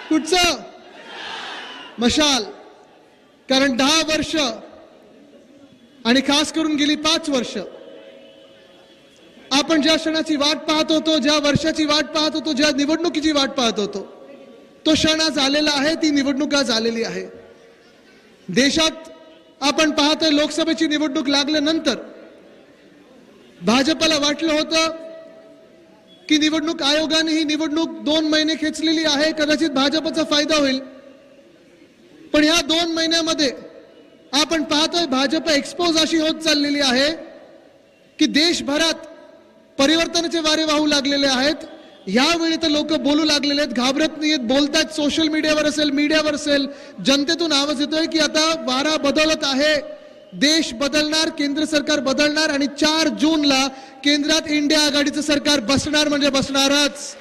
कुठचं? मशाल. कारण 10 वर्ष आणि खास करून गेली 5 वर्ष आपण ज्या क्षणाची वाट पाहत होतो, ज्या वर्षाची वाट पाहत होतो, ज्या निवडणुकीची वाट पाहत होतो, तो क्षण आज आलेला आहे. ती निवडणूक आज आलेली आहे. देशात आपण पाहतोय लोकसभेची निवडणूक लागल्यानंतर भाजपला वाटलं होतं की निवडणूक आयोगाने ही निवडणूक 2 महिने खेचलेली आहे, कदाचित भाजपचा फायदा होईल. पण या 2 महिन्यामध्ये आपण पाहतोय भाजप एक्सपोज अशी होत चाललेली आहे की देशभरात परिवर्तनाचे वारे वाहू लागलेले आहेत. यावेळी तर लोक बोलू लागलेले आहेत, घाबरत नाहीत, बोलतात. सोशल मीडियावर असेल, मीडियावर असेल, जनतेतून आवाज येतोय की आता वारा बदलत आहे, देश बदलणार, केंद्र सरकार बदलणार आणि 4 जूनला केंद्रात इंडिया आघाडीचं सरकार बसणार म्हणजे बसणारच.